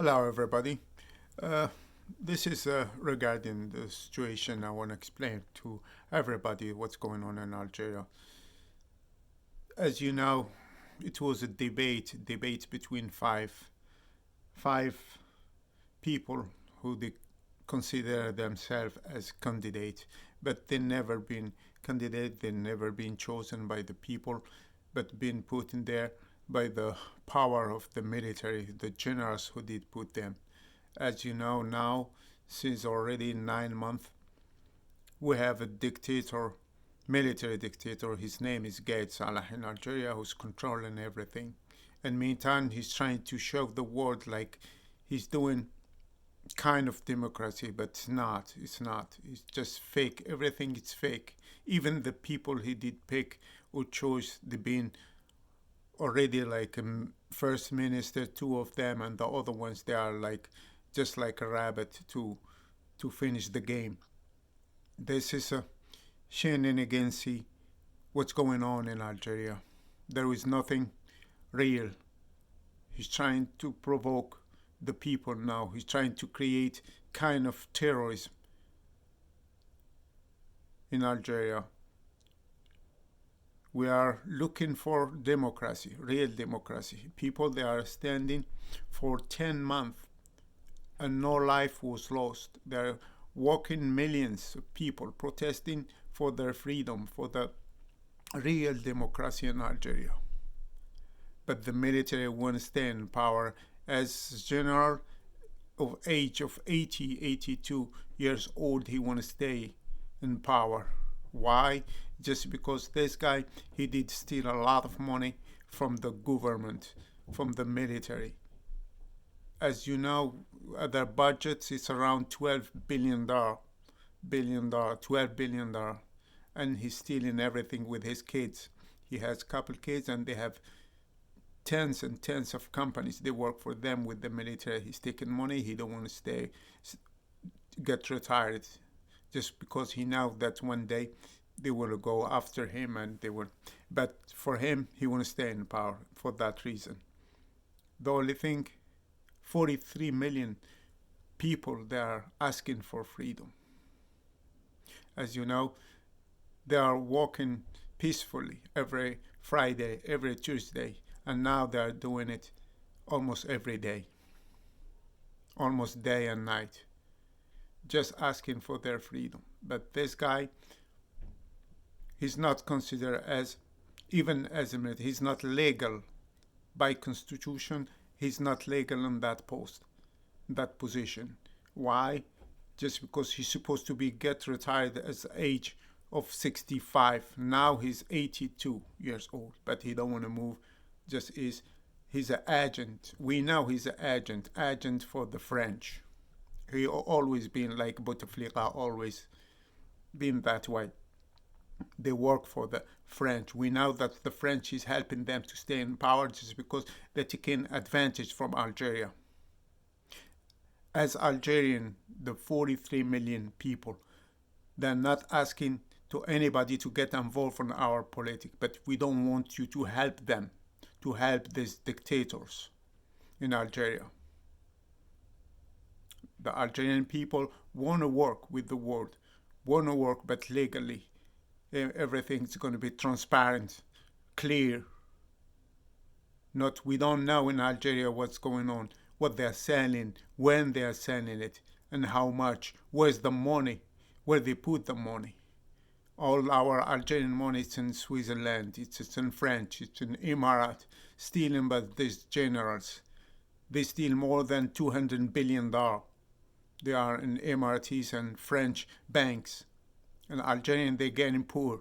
Hello, everybody. Uh, this is regarding the situation. I want to explain to everybody what's going on in Algeria. As you know, it was a debate between five people who they consider themselves as candidates, but they never been candidate. They never been chosen by the people, but been put in there by the power of the military, the generals who did put them. As you know now, since already 9 months, we have a dictator, military dictator. His name is Gaid Salah in Algeria, who's controlling everything. And meantime, he's trying to show the world like he's doing kind of democracy, but it's not. It's not. It's just fake. Everything is fake. Even the people he did pick or chose, they been already like a first minister, two of them, and the other ones they are like just like a rabbit to finish the game. This is a shenanigans. What's going on in Algeria? There is nothing real. He's trying to provoke the people now. He's trying to create kind of terrorism in Algeria. We are looking for democracy, real democracy. People they are standing for 10 months and no life was lost. There are walking millions of people protesting for their freedom, for the real democracy in Algeria. But the military won't stay in power. As general of age of 80, 82 years old, he won't stay in power. Why? Just because this guy, he did steal a lot of money from the government, from the military. As you know, their budget is around $12 billion, $12 billion, and he's stealing everything with his kids. He has a couple kids, and they have tens and tens of companies. They work for them with the military. He's taking money. He don't want to stay, get retired, just because he knows that one day they will go after him, and they will. But for him, he want to stay in power for that reason. The only thing, 43 million people they are asking for freedom. As you know, they are walking peacefully every Friday, every Tuesday, and now they are doing it almost every day, almost day and night, just asking for their freedom. But this guy, he's not considered as, even as a military, he's not legal by constitution. He's not legal in that post, that position. Why? Just because he's supposed to be get retired at the age of 65. Now he's 82 years old, but he don't want to move. Just is, he's an agent. We know he's an agent for the French. He always been like Bouteflika, always been that way. They work for the French. We know that the French is helping them to stay in power just because they're taking advantage from Algeria. As Algerian, the 43 million people, they're not asking to anybody to get involved in our politics, but we don't want you to help them, to help these dictators in Algeria. The Algerian people want to work with the world, want to work, but legally. Everything's going to be transparent, clear. Not, we don't know in Algeria what's going on, what they're selling, when they're selling it, and how much. Where's the money? Where they put the money? All our Algerian money is in Switzerland, it's in French, it's in Emirat, stealing by these generals. They steal more than $200 billion. They are in Emiratis and French banks. And Algerian, they're getting poor.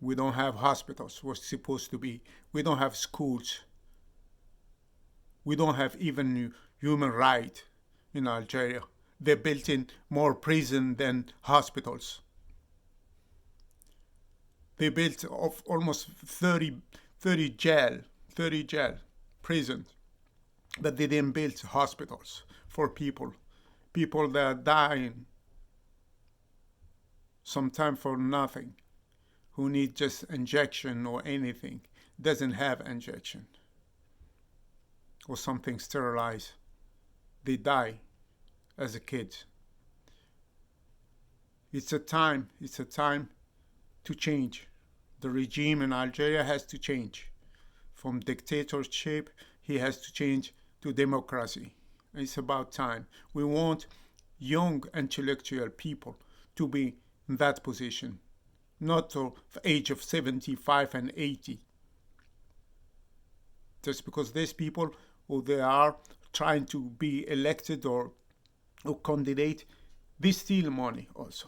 We don't have hospitals, we're supposed to be. We don't have schools. We don't have even human rights in Algeria. They're built in more prison than hospitals. They built of almost 30 jail, prisons, but they didn't build hospitals for people that are dying, sometimes for nothing, who need just injection or anything, doesn't have injection or something sterilized. they die as a kid. It's a time to change. The regime in Algeria has to change. From dictatorship, he has to change to democracy. It's about time. We want young intellectual people to be in that position, not to the age of 75 and 80. Just because these people who they are trying to be elected or candidate, they steal money also.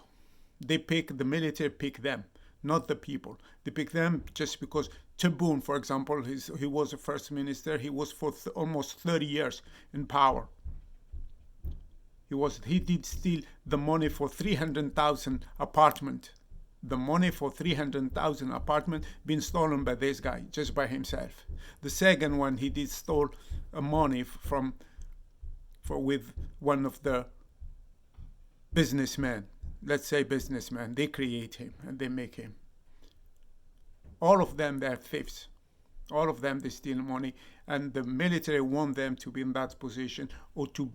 They pick, the military pick them, not the people. They pick them just because Tebboune, for example, he was the first minister. He was for almost 30 years in power. He did steal the money for 300,000 apartment. The money for 300,000 apartment been stolen by this guy, just by himself. The second one, he did stole money with one of the businessmen. Let's say businessmen. They create him and they make him. All of them, they're thieves. All of them, they steal money, and the military want them to be in that position or to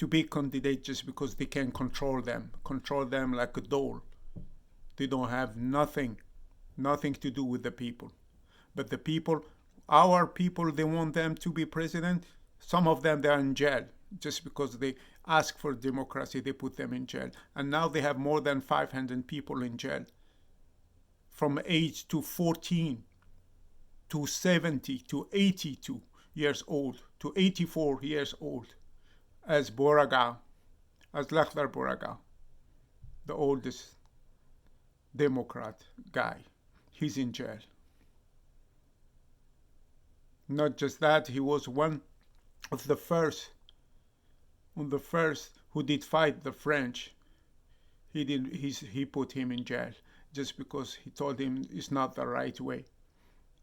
be candidate just because they can control them like a doll. They don't have nothing to do with the people. But the people, our people, they want them to be president. Some of them, they're in jail just because they ask for democracy. They put them in jail. And now they have more than 500 people in jail. From age to 14 to 70 to 82 years old to 84 years old. As Lakhdar Bouraga, the oldest Democrat guy, he's in jail. Not just that, he was one of the first who did fight the French. He put him in jail just because he told him it's not the right way.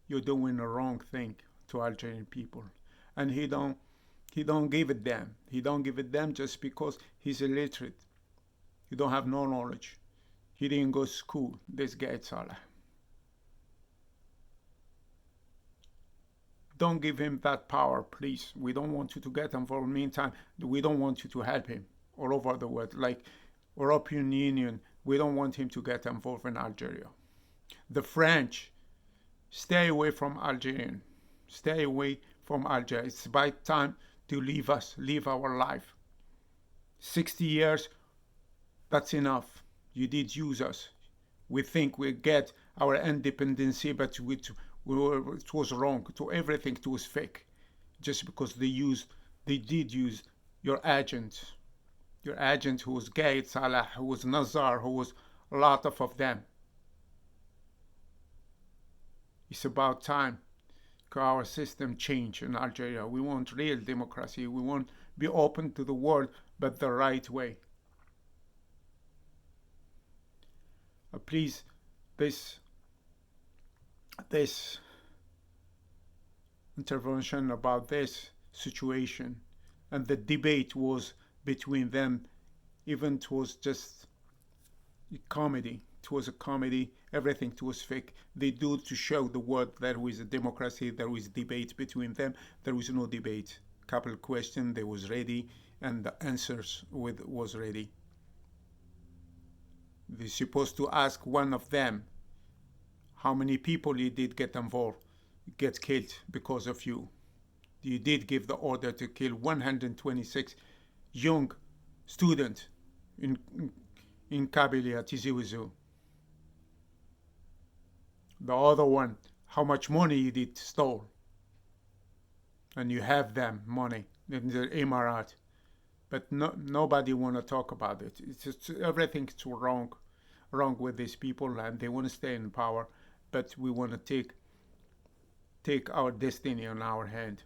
You're doing the wrong thing to Algerian people, and he don't give it them. He don't give it them just because he's illiterate. He don't have no knowledge. He didn't go to school. This guy Salah. Don't give him that power, please. We don't want you to get involved. Meantime, we don't want you to help him all over the world. Like European Union, we don't want him to get involved in Algeria. The French, stay away from Algerian. Stay away from Algeria. It's by time to leave us, live our life. 60 years, that's enough. You did use us. We think we get our independence, but it was wrong. To everything, it was fake. Just because they did use your agent. Your agent who was Gaid Salah, who was Nazar, who was a lot of them. It's about time our system change in Algeria. We want real democracy. We want to be open to the world, but the right way. Please, this intervention about this situation and the debate was between them, even it was just a comedy. It was a comedy. Everything was fake. They do to show the world there was a democracy, there was debate between them. There was no debate. Couple questions, they was ready, and the answers was ready. They're supposed to ask one of them how many people you did get involved, get killed because of you. You did give the order to kill 126 young students in Kabylia, Tizi Ouzou. The other one, how much money you did stole. And you have them money in the Emirat. But nobody want to talk about it. It's just, everything's wrong with these people, and they want to stay in power. But we want to take our destiny on our hand.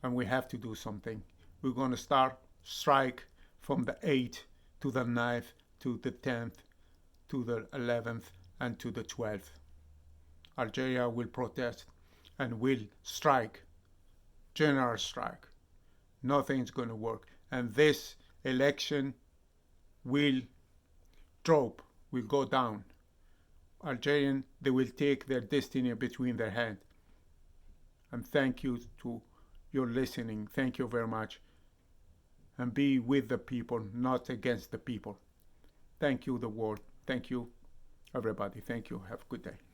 And we have to do something. We're going to start strike from the 8th to the 9th to the 10th to the 11th and to the 12th. Algeria will protest and will strike, general strike. Nothing's going to work. And this election will drop, will go down. Algerian, they will take their destiny between their hands. And thank you to your listening. Thank you very much. and be with the people, not against the people. Thank you, the world. Thank you, everybody. Thank you. Have a good day.